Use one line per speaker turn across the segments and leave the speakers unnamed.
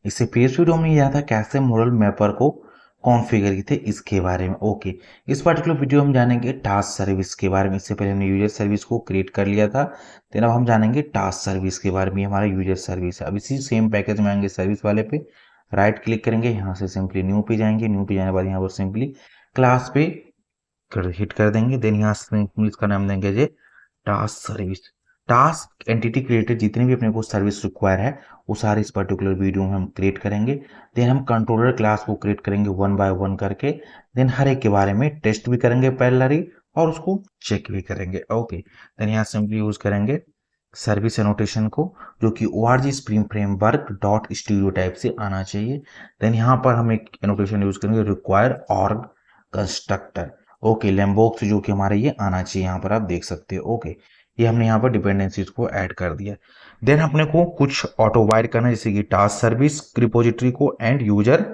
इससे previous video हमने यह था कैसे मॉडल मैपर को कॉन्फ़िगर किए थे इसके बारे में। ओके, इस पर्टिकुलर वीडियो हम जानेंगे टास्क सर्विस के बारे में। इससे पहले हमने यूजर सर्विस को क्रिएट कर लिया था, देन अब हम जानेंगे टास्क सर्विस के बारे में। हमारा यूजर सर्विस है। अब इसी सेम पैकेज में आएंगे सर्विस वाले पे, राइट क्लिक करेंगे, यहाँ से सिंपली न्यू पे जाएंगे। न्यू पे जाने के बाद यहाँ पर सिंपली क्लास पे हिट कर देंगे। देन यहाँ से इसका नाम देंगे J task service. Task entity created जितने भी अपने को सर्विस रिक्वायर है वो सारे इस पर्टिकुलर वीडियो में हम क्रिएट करेंगे। देन हम कंट्रोलर क्लास को क्रिएट करेंगे वन बाय वन करके। देन हर एक के बारे में टेस्ट भी करेंगे पैरेलली और उसको चेक भी करेंगे। ओके, देन यहाँ सिंपली यूज करेंगे सर्विस एनोटेशन को, जो कि ORG spring framework dot studio type से आना चाहिए। देन यहाँ पर हम एक एनोटेशन यूज करेंगे रिक्वायर ऑर्ग कंस्ट्रक्टर। ओके, लैम्बॉक्स जो कि हमारे ये आना चाहिए, यहाँ पर आप देख सकते हो। ओके, ये हमने यहाँ पर डिपेंडेंसीज को ऐड कर दिया। देन अपने को कुछ ऑटो वायर करना है, जैसे कि टास्क सर्विस रिपोजिटरी को एंड यूजर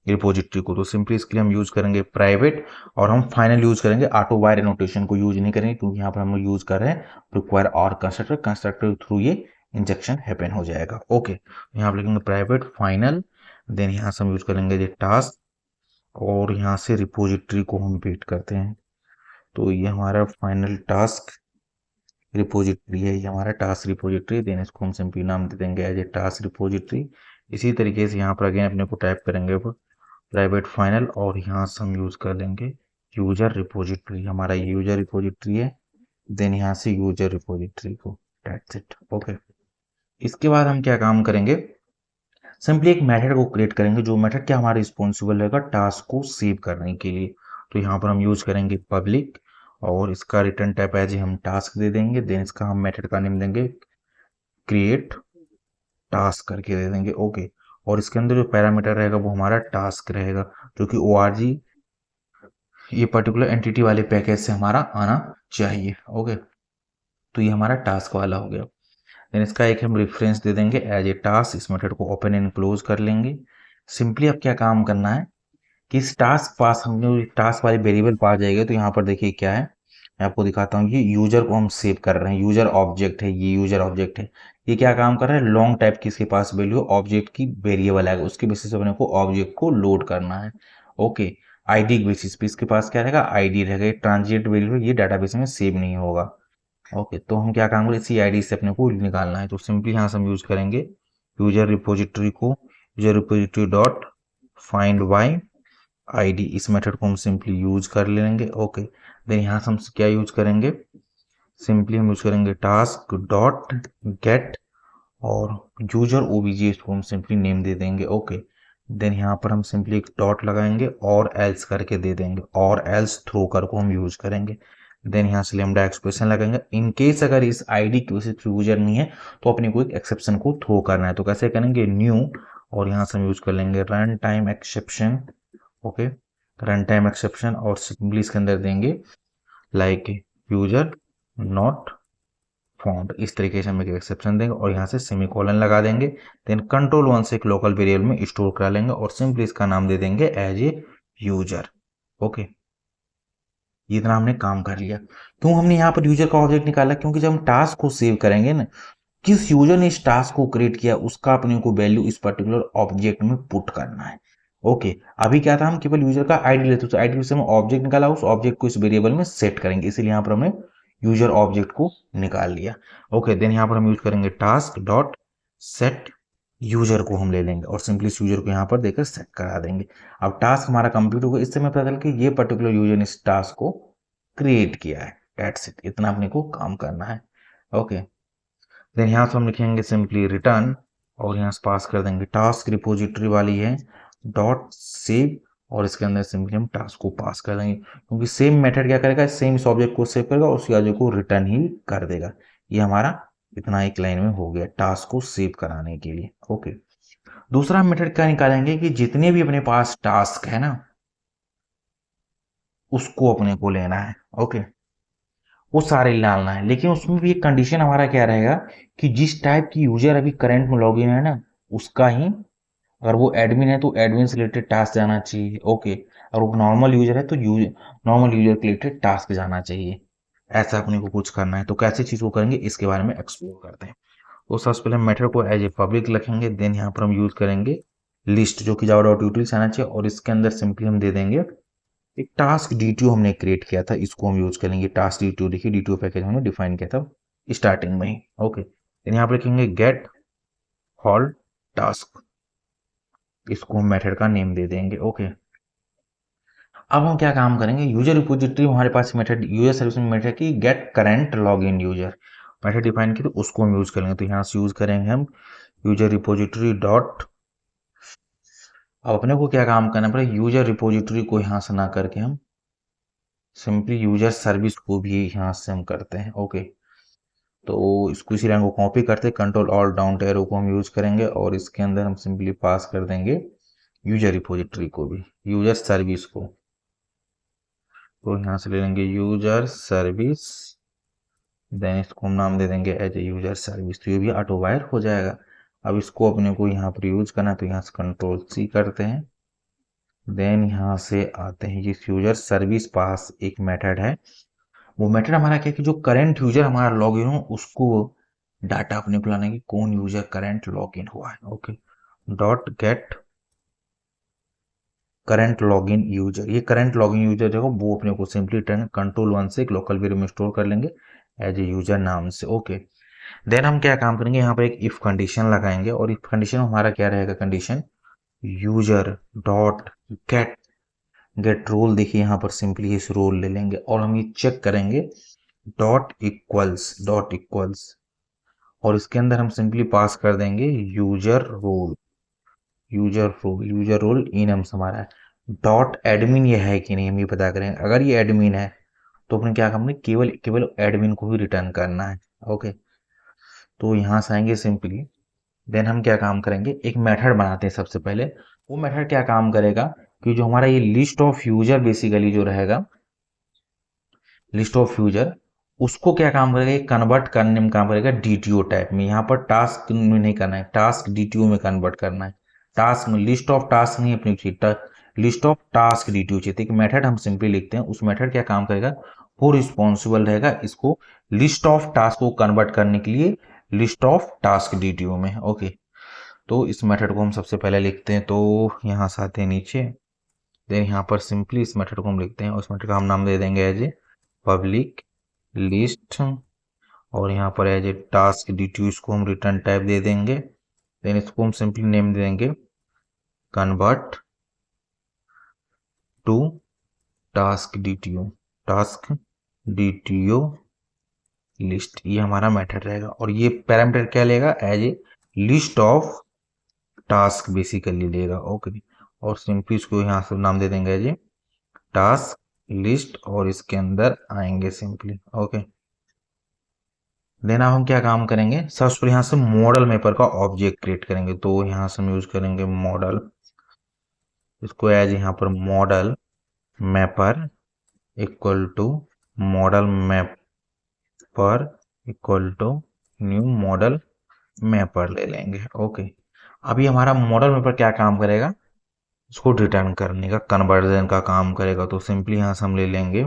रिपोजिटरी को। तो सिंपली इसके लिए हम यूज करेंगे प्राइवेट, और हम फाइनल यूज करेंगे ऑटो वायर एनोटेशन को यूज नहीं करेंगे, क्योंकि यहाँ पर हम लोग यूज कर रहे हैं रिक्वायर और कंस्ट्रक्टर। कंस्ट्रक्टर के थ्रू ये इंजेक्शन हैपन हो जाएगा। ओके, यहाँ पर लिखेंगे प्राइवेट फाइनल। देन यहाँ से हम यूज करेंगे ये टास्क, और यहाँ से रिपोजिटरी को हम वेट करते हैं। तो ये हमारा फाइनल टास्क रिपोजिटरी है, ये हमारा टास्क रिपोजिटरी। देन इसको हम सिंपली नाम दे देंगे एज ए टास्क रिपोजिटरी। इसी तरीके से यहाँ पर अगेन अपने को टाइप करेंगे प्राइवेट फाइनल, और यहाँ से हम यूज कर लेंगे यूजर रिपोजिटरी। हमारा ये यूजर रिपोजिटरी है। देन यहाँ से यूजर रिपोजिटरी को, दैट्स इट। ओके, इसके बाद हम क्या काम करेंगे, सिंपली एक मेथड को क्रिएट करेंगे, जो मेथड क्या हमारा रिस्पॉन्सिबल रहेगा टास्क को सेव करने के लिए। तो यहाँ पर हम यूज करेंगे पब्लिक, और इसका रिटर्न टाइप एज हम टास्क दे देंगे। देन इसका हम मेथड का नेम देंगे क्रिएट टास्क करके दे देंगे। ओके, और इसके अंदर जो पैरामीटर रहेगा वो हमारा टास्क रहेगा, जो कि ORG ये पर्टिकुलर एंटिटी वाले पैकेज से हमारा आना चाहिए। ओके, तो ये हमारा टास्क वाला हो गया। देन इसका एक हम रेफरेंस दे देंगे एज ए टास्क। इस मेथड को ओपन एंड क्लोज कर लेंगे। सिंपली अब क्या काम करना है कि इस टास्क पास हम जो टास्क वाले वेरिएबल पास जाएगा, तो यहाँ पर देखिए क्या है, मैं आपको दिखाता हूँ। ये यूजर को हम सेव कर रहे हैं, यूजर ऑब्जेक्ट है, ये यूजर ऑब्जेक्ट है। ये क्या काम कर रहा है, लॉन्ग टाइप की इसके पास वैल्यू ऑब्जेक्ट की वेरिएबल आएगा, उसके बेसिस पे अपने को ऑब्जेक्ट को लोड करना है। ओके, आईडी के बेसिस पे इसके पास क्या रहेगा, आईडी रहेगा। ट्रांजिएंट वेरिएबल ये डाटाबेस में सेव नहीं होगा। ओके, तो हम क्या काम करें, इसी आईडी से अपने को निकालना है। तो सिंपली यहाँ से हम यूज करेंगे यूजर रिपोजिटरी को, user repository dot find by ID. इस मेथड को हम सिंपली यूज कर लेंगे। ओके, देन यहाँ से हम क्या यूज करेंगे, सिंपली हम यूज करेंगे टास्क डॉट गेट, और यूजर ओबीजे इसको हम सिंपली नेम दे देंगे। ओके, देन यहाँ पर हम सिंपली एक डॉट लगाएंगे और एल्स करके दे देंगे, और एल्स थ्रो कर को हम यूज करेंगे। देन यहाँ से लेमडा एक्सप्रेशन लगाएंगे। इन केस अगर इस आईडी की वजह से यूजर नहीं है, तो अपने को एक एक्सेप्शन को थ्रो करना है। तो कैसे करेंगे, न्यू, और यहाँ से हम यूज कर लेंगे run time exception. Okay, run time exception, और सिंपली इसके अंदर देंगे लाइक यूजर नॉट फाउंड। इस तरीके से हम एक एक्सेप्शन देंगे, और यहाँ से सेमीकोलन लगा देंगे। देन कंट्रोल 1 से एक लोकल वेरिएबल में स्टोर करा लेंगे, और सिंपली इसका नाम दे देंगे एज ए यूजर। ओके, इतना हमने काम कर लिया। क्यों हमने यहाँ पर यूजर का ऑब्जेक्ट निकाला, क्योंकि जब हम टास्क को सेव करेंगे ना, किस यूजर ने इस टास्क को क्रिएट किया उसका अपने को वैल्यू इस पर्टिकुलर ऑब्जेक्ट में पुट करना है। ओके, अभी क्या था, हम केवल यूजर का आईडी लेते, तो आईडी से हम ऑब्जेक्ट निकाला, उस ऑब्जेक्ट को इस वेरिएबल में सेट करेंगे, इसीलिए यहाँ पर हमने यूजर ऑब्जेक्ट को निकाल लिया। ओके, देन यहाँ पर हम यूज करेंगे टास्क डॉट सेट यूजर को हम ले लेंगे, और सिंपली इस यूजर को यहाँ पर देकर सेट करा देंगे। अब टास्क हमारा कंप्लीट होगा। इससे मैं पता चल कि ये पर्टिकुलर यूजर ने इस टास्क को क्रिएट किया है। दैट्स इट, इतना अपने को काम करना है। ओके, देन यहाँ से हम लिखेंगे सिंपली रिटर्न, और यहाँ से पास कर देंगे टास्क रिपोजिटरी वाली है डॉट सेव, और इसके अंदर सिंपली हम टास्क को पास कर देंगे, क्योंकि सेम मेथड क्या करेगा, सेम इस ऑब्जेक्ट को सेव करेगा और उसी ऑब्जेक्ट को रिटर्न ही कर देगा। ये हमारा इतना एक लाइन में हो गया टास्क को सेव कराने के लिए। ओके, दूसरा मेथड क्या निकालेंगे कि जितने भी अपने पास टास्क है ना, उसको अपने को लेना है। ओके, वो सारे डालना है, लेकिन उसमें भी एक कंडीशन हमारा क्या रहेगा कि जिस टाइप की यूजर अभी करंट में लॉगिन है ना, उसका ही, अगर वो एडमिन है तो एडमिन से रिलेटेड टास्क जाना चाहिए। ओके, और वो नॉर्मल यूजर है तो नॉर्मल यूजर के रिलेटेड टास्क जाना चाहिए। ऐसा अपने को कुछ करना है। तो कैसे चीज को करेंगे इसके बारे में एक्सप्लोर करते हैं। तो सबसे पहले मेथड को एज ए पब्लिक रखेंगे। देन यहाँ पर हम यूज करेंगे लिस्ट जो कि जावा डॉट यूटिल से आना चाहिए, और इसके अंदर सिंपली हम दे देंगे एक टास्क DTO हमने क्रिएट किया था, इसको हम यूज करेंगे। टास्क DTO देखिए, DTO पैकेज हमने डिफाइन किया था स्टार्टिंग में ही। ओके, यहाँ पर लिखेंगे गेट हॉल्ट टास्क, इसको हम मेथड का नेम दे देंगे। ओके, अब हम क्या काम करेंगे, यूजर रिपोजिटरी हमारे पास मेथड यूजर सर्विस में मेथड की get current login user method define की, तो उसको हम यूज करेंगे। तो यहाँ से यूज करेंगे हम यूजर रिपोजिटरी डॉट, अब अपने को क्या काम करना पड़ेगा, यूजर रिपोजिटरी को यहाँ से ना करके हम सिंपली यूजर सर्विस को भी यहाँ से हम करते हैं। ओके, तो इसको इसी लाइन को कॉपी करते, कंट्रोल ऑल्ट डाउन एरो को हम यूज करेंगे, और इसके अंदर हम सिंपली पास कर देंगे यूजर रिपोजिटरी को भी, यूजर सर्विस को। तो यहाँ से ले लेंगे यूजर सर्विस, देन इसको हम नाम दे देंगे एज ए यूजर सर्विस, तो ये भी ऑटो वायर हो जाएगा। अब इसको अपने को यहाँ पर यूज करना है, तो यहाँ से कंट्रोल C करते हैं, देन यहाँ से आते हैं जिस यूजर सर्विस पास एक मेथड है, वो मेथड हमारा क्या है कि जो करंट यूजर हमारा लॉग इन हो उसको डाटा अपने को लाने की, कौन यूजर करंट लॉग इन हुआ है। Okay, dot gate current login user, ये करंट लॉगिन यूजर जो वो अपने को सिंपली रिटर्न कंट्रोल 1 से एक लोकल वेरिएबल में स्टोर कर लेंगे एज ए यूजर नाम से। ओके, देन हम क्या काम करेंगे, यहाँ पर एक इफ कंडीशन लगाएंगे, और इफ कंडीशन हमारा क्या रहेगा, condition user dot get get role, देखिए यहाँ पर सिंपली इस रोल ले लेंगे, और हम ये चेक करेंगे डॉट इक्वल्स, और इसके अंदर हम सिंपली पास कर देंगे यूजर रोल इनम्स हमारा है। डॉट एडमिन ये है कि नहीं हम ये पता करेंगे, अगर ये एडमिन है तो अपने क्या करना है, केवल केवल एडमिन को ही रिटर्न करना है। ओके, तो यहाँ से आएंगे सिंपली, देन हम क्या काम करेंगे, एक मेथड बनाते हैं सबसे पहले। वो मेथड क्या काम करेगा कि जो हमारा ये लिस्ट ऑफ यूजर बेसिकली जो रहेगा, लिस्ट ऑफ यूजर, उसको क्या काम करेगा, ये कन्वर्ट करने में काम करेगा DTO टाइप में। यहाँ पर टास्क में नहीं करना है, टास्क DTO में कन्वर्ट करना है। टास्क में लिस्ट ऑफ टास्क नहीं अपनी चाहिए, लिस्ट ऑफ टास्क DTO चाहिए। एक मेथड हम सिंपली लिखते हैं, उस मेथड क्या काम करेगा, वो रिस्पॉन्सिबल रहेगा इसको लिस्ट ऑफ टास्क को कन्वर्ट करने के लिए लिस्ट ऑफ टास्क DTO में। ओके, तो इस मेथड को हम सबसे पहले लिखते हैं, तो यहाँ से आते हैं नीचे, देन यहाँ पर सिंपली इस मेथड को हम लिखते हैं, उस मेथड का हम नाम दे देंगे एज ए पब्लिक लिस्ट, और यहाँ पर एज ए टास्क DTO इसको हम रिटर्न टाइप दे देंगे, देन इसको हम सिंपली नेम दे देंगे convert to task DTO list, ये हमारा मेथड रहेगा, और ये पैरामीटर क्या लेगा, as a list of task basically लेगा। ओके, और सिंपली इसको यहाँ से नाम दे देंगे एज ए टास्क लिस्ट, और इसके अंदर आएंगे सिंपली। ओके, देन अब हम क्या काम करेंगे, सबसे पहले यहाँ से मॉडल मैपर का ऑब्जेक्ट क्रिएट करेंगे, तो यहाँ से हम यूज करेंगे मॉडल, इसको एज यहाँ पर model mapper equal to model mapper equal to new model mapper ले लेंगे। ओके, अभी हमारा मॉडल मैपर क्या काम करेगा, इसको रिटर्न करने का, कन्वर्जन का काम करेगा। तो सिंपली यहाँ से हम ले लेंगे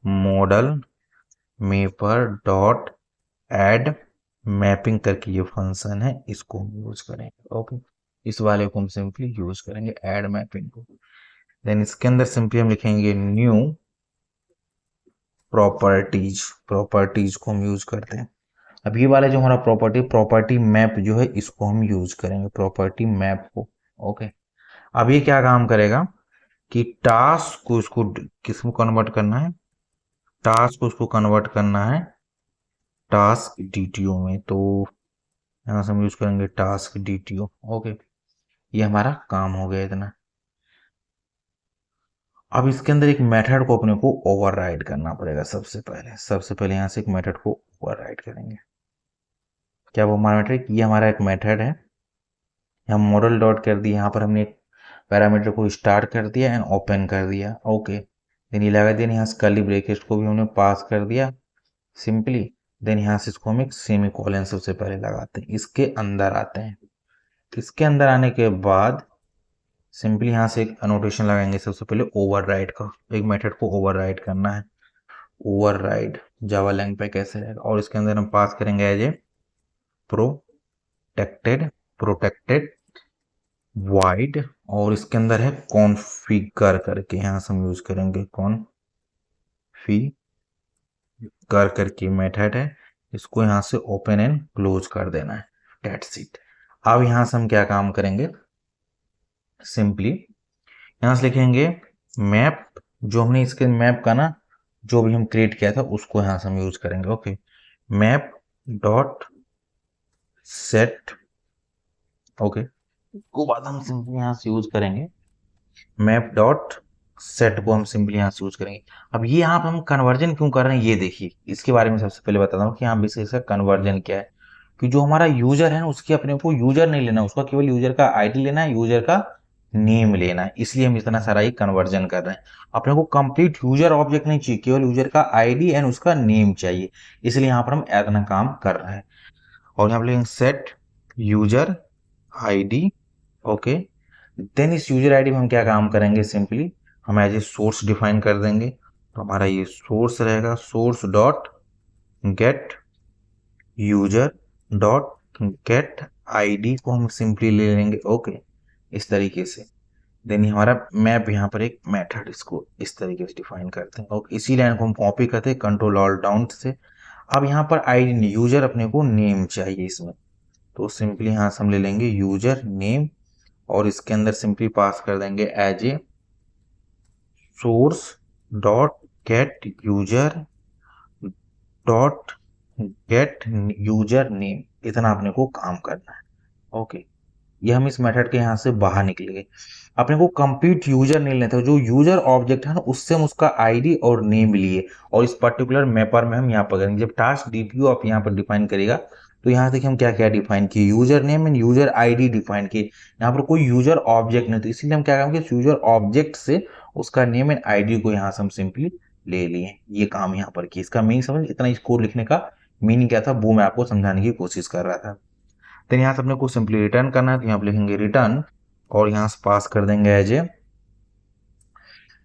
model mapper dot add mapping करके ये फंक्शन है, इसको हम यूज करेंगे। ओके, इस वाले को हम सिंपली यूज करेंगे एड मैपिंग को, देन इसके अंदर सिंपली हम लिखेंगे न्यू प्रॉपर्टीज को हम यूज करते हैं। अब ये वाला जो हमारा प्रॉपर्टी मैप जो है, इसको हम यूज करेंगे प्रॉपर्टी मैप को। ओके, अब ये क्या काम करेगा कि टास्क को इसको किसको कन्वर्ट करना है, टास्क को उसको कन्वर्ट करना है टास्क DTO में, तो यहाँ से हम यूज करेंगे टास्क DTO। ओके, ये हमारा काम हो गया इतना। अब इसके अंदर एक मेथड को अपने को ओवरराइड करना पड़ेगा। सबसे पहले यहाँ से एक मेथड को ओवरराइड करेंगे। क्या वो हमारा मेथड, ये हमारा एक मेथड है, हम मॉडल डॉट कर दिया, यहाँ पर हमने एक पैरामीटर को स्टार्ट कर दिया एंड ओपन कर दिया। ओके, देन ये लगा दिया, यहाँ से कर्ली ब्रैकेट को भी हमने पास कर दिया सिंपली, देन यहाँ से इसको हम एक सेमीकोलन सबसे पहले लगाते हैं, इसके अंदर आते हैं। इसके अंदर आने के बाद सिंपली यहाँ से एक अनोटेशन लगाएंगे सबसे पहले ओवरराइड का, एक मेथड को ओवरराइड करना है। ओवरराइड जावा लैंग पे कैसे रहेगा, और इसके अंदर हम पास करेंगे एज ए प्रोटेक्टेड वाइड, और इसके अंदर है कॉन्फ़िगर करके, यहाँ से हम यूज करेंगे कॉन्फ़िगर करके मेथड है, इसको यहाँ से ओपन एंड क्लोज कर देना है, दैट्स इट। अब यहाँ से हम क्या काम करेंगे, सिंपली यहाँ से लिखेंगे मैप, जो हमने इसके मैप का ना जो भी हम क्रिएट किया था उसको यहाँ से हम यूज करेंगे। Okay, map dot set, okay, को बाद हम सिंपली यहाँ से यूज करेंगे मैप डॉट सेट को हम सिंपली यहाँ से यूज करेंगे। अब ये यहाँ पे हम कन्वर्जन क्यों कर रहे हैं ये देखिए, इसके बारे में सबसे पहले बताता हूँ कि यहाँ बेसिक इसका कन्वर्जन क्या है। कि जो हमारा यूजर है ना उसकी अपने को यूजर नहीं लेना, उसका केवल यूजर का आईडी लेना है, यूजर का नेम लेना है, इसलिए हम इतना सारा ही कन्वर्जन कर रहे हैं। अपने को कंप्लीट यूजर ऑब्जेक्ट नहीं चाहिए, केवल यूजर का आईडी एंड उसका नेम चाहिए, इसलिए यहाँ पर हम इतना काम कर रहे हैं। और यहाँ पर लिखेंगे set user ID, okay. Then इस यूजर आईडी में हम क्या काम करेंगे, सिंपली हम एज ए सोर्स डिफाइन कर देंगे। तो हमारा ये सोर्स रहेगा source dot get user dot get ID को हम सिंपली ले लेंगे, ओके, इस तरीके से। देन हमारा मैप यहाँ पर एक मेथड, इसको इस तरीके से डिफाइन करते हैं, ओके। इसी लाइन को हम कॉपी करते हैं कंट्रोल ऑल्ट डाउन से। अब यहाँ पर आईडी यूजर अपने को नेम चाहिए इसमें, तो सिंपली यहाँ से हम ले लेंगे यूजर नेम, और इसके अंदर सिंपली पास कर देंगे as a source dot get user dot get user name, इतना अपने को काम करना है, ओके। ये हम इस मेथड के यहाँ से बाहर निकलेंगे। अपने को कंप्लीट यूजर नहीं लेते, जो यूजर ऑब्जेक्ट है ना उससे हम उसका आईडी और नेम लिए, और इस पर्टिकुलर मैपर में हम यहाँ पर करेंगे। जब टास्क डीपीओ आप यहाँ पर डिफाइन करेगा तो यहाँ देखिए हम क्या क्या डिफाइन किए, user name and user ID define किए। यहाँ पर कोई यूजर ऑब्जेक्ट नहीं, तो इसीलिए हम क्या करेंगे, यूजर ऑब्जेक्ट से उसका नेम एंड आईडी को यहाँ से हम सिंपली ले लिए, ये काम यहाँ पर किया। इसका मीनिंग समझ, इतना इस कोड लिखने का मीनिंग क्या था वो मैं आपको समझाने की कोशिश कर रहा था। तो यहाँ से अपने को सिंपली रिटर्न करना है, तो यहाँ पे लिखेंगे रिटर्न, और यहाँ से पास कर देंगे as a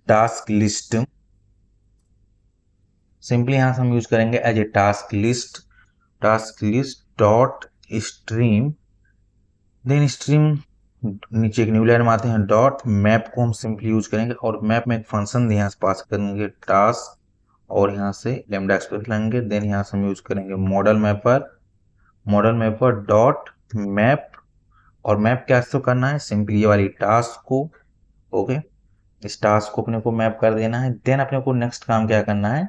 task list. Simply यहाँ से हम यूज करेंगे as a task list dot stream. Then stream नीचे एक न्यू लाइन में आते हैं, डॉट मैप को हम सिंपली यूज करेंगे, और मैप में एक फंक्शन यहाँ से पास करेंगे टास्क, और यहाँ से लैम्डा एक्सप्रेस लेंगे। देन यहाँ से हम यूज करेंगे मॉडल मैपर डॉट मैप, और मैप क्या से करना है, सिंपली ये वाली टास्क को, ओके, इस टास्क को अपने को मैप कर देना है। देन अपने को नेक्स्ट काम क्या करना है,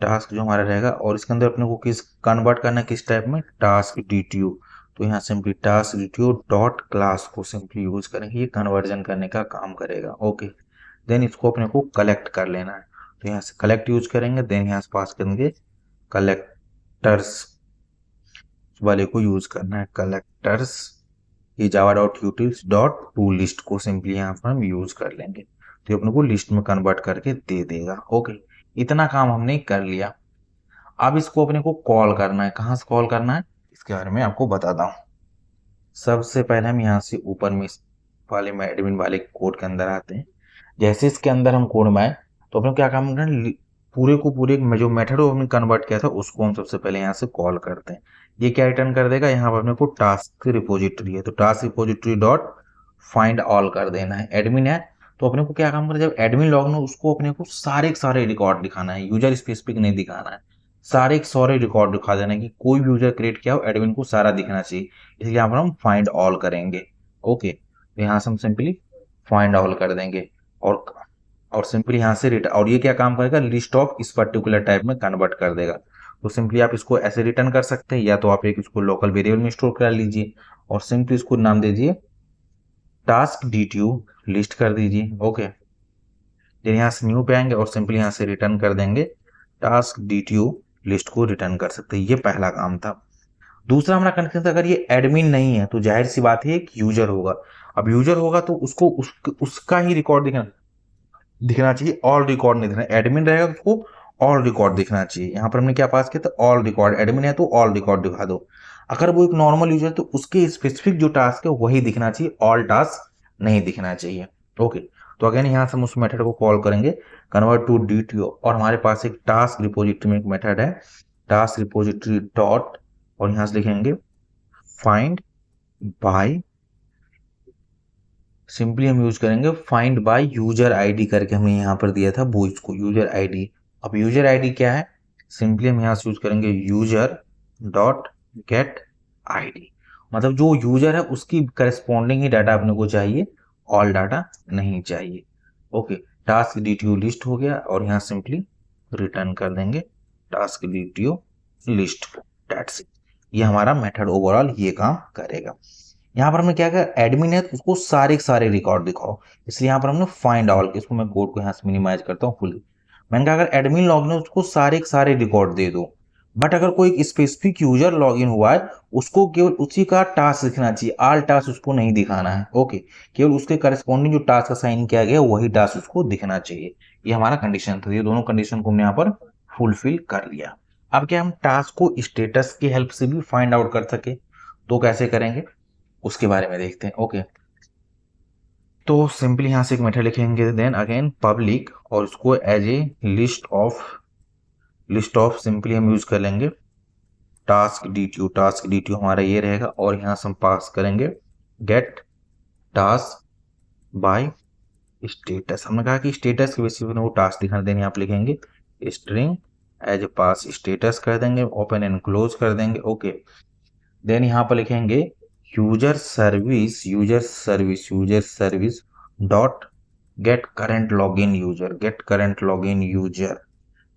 टास्क जो हमारा रहेगा, और इसके अंदर अपने को किस कन्वर्ट करना है, किस टाइप में, टास्क डीटीओ। तो यहाँ simply task DTO dot class को सिंपली यूज करेंगे, ये कन्वर्जन करने का काम करेगा, ओके। देन इसको अपने को कलेक्ट कर लेना है, तो यहाँ से कलेक्ट यूज करेंगे। देन यहाँ से पास करेंगे कलेक्टर्स वाले को यूज करना है, कलेक्टर्स, ये Java dot utils dot to list को सिंपली यहाँ पर हम यूज कर लेंगे, तो अपने को लिस्ट में कन्वर्ट करके दे देगा, ओके। इतना काम हमने कर लिया। अब इसको अपने को कॉल करना है, कहाँ से कॉल करना है इसके बारे में आपको बताता हूँ। सबसे पहले हम यहाँ से ऊपर में इस वाले में एडमिन वाले कोड के अंदर आते हैं। जैसे इसके अंदर हम कोड में आए तो अपने क्या काम करना है, पूरे को पूरे जो मेथड हमने कन्वर्ट किया था उसको हम सबसे पहले यहाँ से कॉल करते हैं। ये क्या रिटर्न कर देगा, यहाँ पर अपने को टास्क रिपोजिटरी है, तो task repository dot find all कर देना है। एडमिन है तो अपने को क्या काम करना है, जब एडमिन लॉगिन हो उसको अपने को सारे रिकॉर्ड दिखाना है, यूजर स्पेसिफिक नहीं दिखाना है, सारे रिकॉर्ड दिखा देना है कि कोई भी यूजर क्रिएट किया हो एडमिन को सारा दिखना चाहिए, इसलिए यहाँ पर हम फाइंड ऑल करेंगे, ओके। तो यहाँ से हम सिंपली फाइंड ऑल कर देंगे, और सिंपली यहाँ से रिटर्न, और ये क्या काम करेगा, लिस्ट ऑफ इस पर्टिकुलर टाइप में कन्वर्ट कर देगा। तो सिंपली आप इसको ऐसे रिटर्न कर सकते हैं, या तो आप एक इसको लोकल वेरिएबल में स्टोर कर लीजिए, और सिंपली इसको नाम दीजिए टास्क डीटीओ लिस्ट कर दीजिए, ओके। फिर यहाँ से न्यू पे आएंगे और सिंपली यहाँ से रिटर्न कर देंगे टास्क डीटीओ लिस्ट को रिटर्न कर सकते हैं। ये पहला काम था। दूसरा हमारा कंडीशन था, अगर ये एडमिन नहीं है तो जाहिर सी बात है एक यूजर होगा। अब यूजर होगा तो उसको उसका ही रिकॉर्ड दिखना चाहिए, ऑल रिकॉर्ड नहीं दिखना। एडमिन रहेगा तो उसको ऑल रिकॉर्ड दिखना चाहिए। यहाँ पर हमने क्या पास किया था, ऑल रिकॉर्ड। एडमिन है तो ऑल रिकॉर्ड दिखा दो। अगर वो एक नॉर्मल यूजर है तो उसके स्पेसिफिक जो टास्क है वही दिखना चाहिए, ऑल टास्क नहीं दिखना चाहिए, ओके। तो अगेन यहाँ से हम उस मेथड को कॉल करेंगे कन्वर्ट टू डीटीओ, और हमारे पास एक टास्क रिपोजिटरी में एक मेथड है टास्क रिपोजिटरी डॉट, और यहाँ से लिखेंगे फाइंड बाय सिंपली हम यूज करेंगे फाइंड बाय यूजर आईडी करके हमें यहाँ पर दिया था वो, इसको यूजर आईडी। अब यूजर आईडी क्या है, सिंपली हम यहाँ से यूज करेंगे यूजर डॉट गेट आईडी, मतलब जो यूजर है उसकी करस्पॉन्डिंग ही डाटा अपने को चाहिए, ऑल डाटा नहीं चाहिए। ओके, टास्क डीटीओ लिस्ट हो गया और यहाँ सिंपली रिटर्न कर देंगे task DTO list, that's it. ये हमारा मेथड ओवरऑल ये काम करेगा। यहाँ पर हमने क्या किया, एडमिन है तो उसको सारे के सारे रिकॉर्ड दिखाओ, इसलिए यहाँ पर हमने फाइंड ऑल, इसको मैं कोड को यहाँ से मिनिमाइज करता हूँ फुल। मैंने कहा अगर एडमिन लॉगिन है उसको सारे के सारे रिकॉर्ड दे दो, बट अगर कोई स्पेसिफिक यूजर लॉगिन हुआ है उसको केवल उसी का टास्क दिखना चाहिए, ऑल टास्क उसको नहीं दिखाना है। ओके, केवल उसके करस्पॉन्डिंग जो टास्क असाइन किया गया वही टास्क उसको दिखना चाहिए। ये हमारा कंडीशन था, ये दोनों कंडीशन को हमने यहाँ पर फुलफिल कर लिया। अब क्या हम टास्क को स्टेटस की हेल्प से भी फाइंड आउट कर सके, तो कैसे करेंगे उसके बारे में देखते हैं। ओके, तो सिंपली यहाँ से एक मेथड लिखेंगे, देन अगेन पब्लिक, और उसको as a list of simply हम यूज कर लेंगे टास्क डीटीओ हमारा ये रहेगा, और यहाँ से हम पास करेंगे गेट टास्क बाय स्टेटस। हमने कहा कि स्टेटस के बेसिस पे वो टास्क दिखाने देने, आप लिखेंगे string as a pass status कर देंगे, ओपन एंड क्लोज कर देंगे। ओके, देन यहाँ पर लिखेंगे user service dot gate current login user,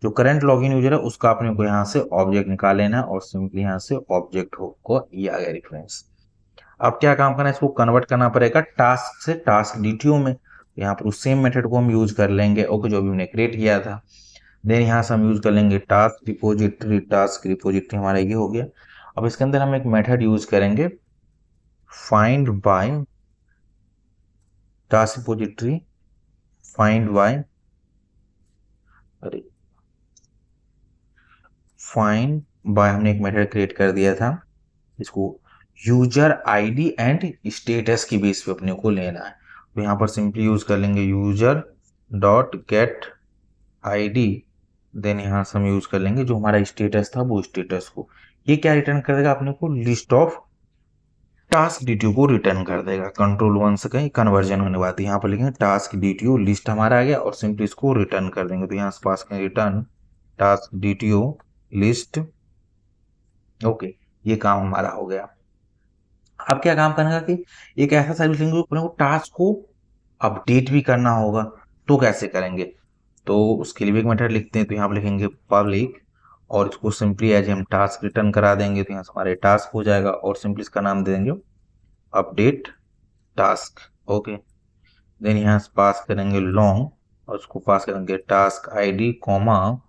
जो करंट लॉगिन यूजर है उसका अपने को यहाँ से ऑब्जेक्ट निकाल लेना है, और सिंपली यहाँ से ऑब्जेक्ट को ये आ गया रेफरेंस। अब क्या काम करना है, इसको कन्वर्ट करना पड़ेगा टास्क से टास्क डीटीओ में, यहाँ पर उस सेम मेथड को हम यूज कर लेंगे। ओके, जो भी हमने क्रिएट किया था। देन यहाँ से हम यूज कर लेंगे टास्क रिपोजिटरी हमारा ये हो गया। अब इसके अंदर हम एक मेथड यूज करेंगे find by task repository, find by हमने एक मेथड क्रिएट कर दिया था, इसको यूजर आईडी एंड स्टेटस की बेस पे अपने को लेना है। तो यहाँ पर सिंपली यूज कर लेंगे user dot get ID, then यहाँ से हम यूज कर लेंगे जो हमारा स्टेटस था वो स्टेटस को। ये क्या रिटर्न कर देगा अपने को, लिस्ट ऑफ टास्क डीटीओ को रिटर्न कर देगा। कंट्रोल 1 से कहीं कन्वर्जन होने वाली है, यहाँ पर लिखेंगे टास्क डीटीओ लिस्ट हमारा आ गया, और सिंपली इसको रिटर्न कर देंगे। तो यहाँ से पास करेंगे return task DTO list. Okay, ये काम हमारा हो गया। अब क्या काम करना कि एक ऐसा सर्विस लेंगे अपने को टास्क को अपडेट भी करना होगा, तो कैसे करेंगे, तो उसके लिए भी एक मेथड लिखते हैं। तो यहाँ पर लिखेंगे पब्लिक, और इसको सिंपली एज हम टास्क रिटर्न करा देंगे, तो यहाँ से हमारे टास्क हो जाएगा, और सिंपली इसका नाम दे देंगे अपडेट टास्क। ओके, देन यहाँ से पास करेंगे लॉन्ग, और उसको पास करेंगे टास्क आईडी कॉमा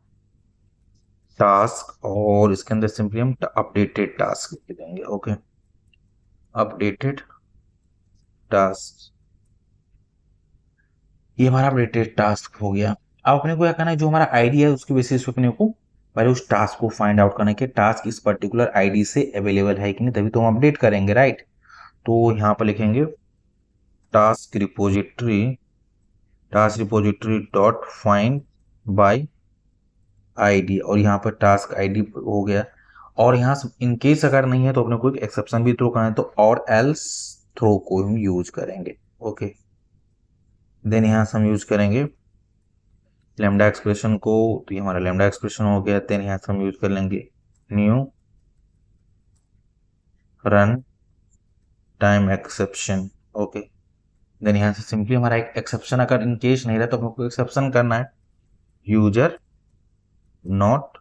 टास्क, और इसके अंदर सिंपली हम अपडेटेड टास्क लिख देंगे। ओके, अपडेटेड टास्क, ये हमारा अपडेटेड टास्क हो गया। अब अपने को क्या करना है, जो हमारा आईडी है उसके बेसिस पे अपने को पहले उस टास्क को फाइंड आउट करना है कि टास्क इस पर्टिकुलर आईडी से अवेलेबल है कि नहीं, तभी तो हम अपडेट करेंगे, राइट। तो यहाँ पर लिखेंगे task repository dot find by ID, और यहाँ पर टास्क आईडी हो गया। और यहाँ से इन केस अगर नहीं है तो अपने को एक एक्सेप्शन भी थ्रो करना है, तो और एल्स थ्रो को हम यूज करेंगे। ओके, देन यहाँ से हम यूज करेंगे लैम्डा एक्सप्रेशन को, तो ये हमारा लैम्डा एक्सप्रेशन हो गया। देन यहाँ से हम यूज कर लेंगे new run time exception. Okay, then यहाँ से सिंपली हमारा एक एक्सेप्शन अगर इन केस नहीं रहा तो हमको एक्सेप्शन करना है, user not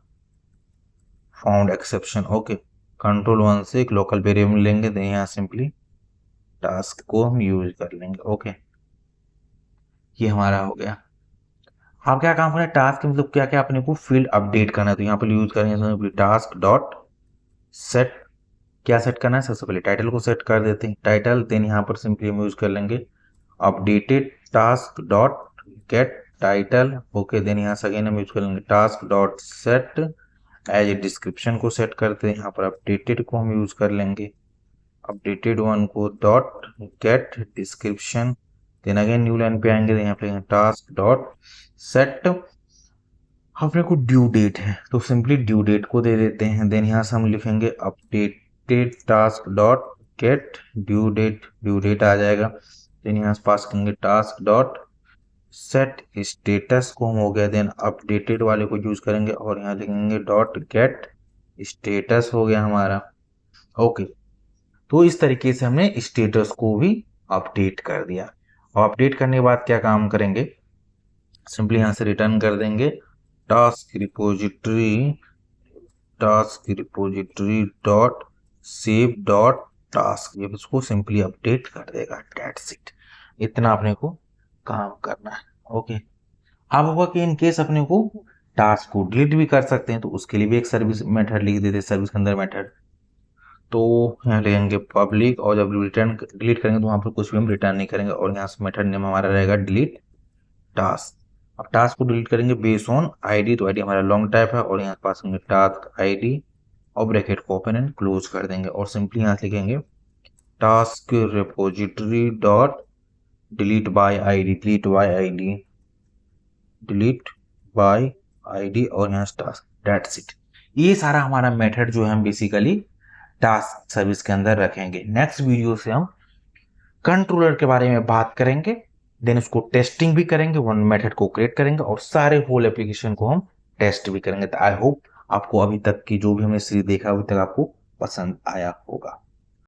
found exception. Okay, control 1 से एक लोकल वेरिएबल लेंगे, देन यहाँ सिंपली टास्क को हम यूज कर लेंगे। ओके, ये हमारा हो गया। अब क्या काम करना है, टास्क मतलब क्या क्या अपने को फील्ड अपडेट करना है, तो यहाँ पर यूज करेंगे टास्क डॉट सेट। क्या सेट करना है, सबसे पहले टाइटल को सेट कर देते हैं, टाइटल। देन यहाँ पर सिंपली हम यूज कर लेंगे updated task dot get title. Okay, then यहाँ से अगेन हम यूज कर लेंगे task dot set as a description को सेट करते हैं, यहाँ पर अपडेटेड को हम यूज कर लेंगे, अपडेटेड वन को dot get description. Then again new line पे आएंगे, यहाँ पे टास्क डॉट सेट अपने को ड्यू डेट है तो सिंपली ड्यू डेट को दे देते हैं। देन यहाँ से हम लिखेंगे updated task dot get due date आ जाएगा। देन यहाँ से पास करेंगे टास्क डॉट सेट स्टेटस को हम हो गया, देन अपडेटेड वाले को यूज करेंगे और यहाँ लिखेंगे डॉट गेट स्टेटस हो गया हमारा। ओके, तो इस तरीके से हमने स्टेटस को भी अपडेट कर दिया। और अपडेट करने के बाद क्या काम करेंगे, सिंपली यहाँ से रिटर्न कर देंगे task repository dot save dot task, ये उसको सिंपली अपडेट कर देगा। दैट्स इट, इतना अपने को काम करना है। ओके, अब होगा कि इन केस अपने को टास्क को डिलीट भी कर सकते हैं, तो उसके लिए भी एक सर्विस मेथड लिख देते हैं, सर्विस के अंदर मेथड। तो यहाँ लिखेंगे पब्लिक, और जब रिटर्न डिलीट करेंगे तो वहाँ पर कुछ भी हम रिटर्न नहीं करेंगे, और यहाँ से मेथड नेम हमारा रहेगा डिलीट टास्क। अब टास्क को डिलीट करेंगे बेस्ड ऑन आईडी, तो आईडी हमारा लॉन्ग टाइप है, और यहाँ पास करेंगे टास्क आईडी और ब्रैकेट को ओपन एंड क्लोज कर देंगे, और सिंपली यहाँ से लिखेंगे task repository dot delete bye ID और यहाँ टास्क। दैट्स इट, ये सारा हमारा मेथड जो है हम बेसिकली टास्क सर्विस के अंदर रखेंगे। नेक्स्ट वीडियो से हम कंट्रोलर के बारे में बात करेंगे, देन उसको टेस्टिंग भी करेंगे, वन मेथड को क्रिएट करेंगे और सारे होल एप्लीकेशन को हम टेस्ट भी करेंगे। तो आई होप आपको अभी तक की जो भी हमने सीरीज देखा अभी तक आपको पसंद आया होगा।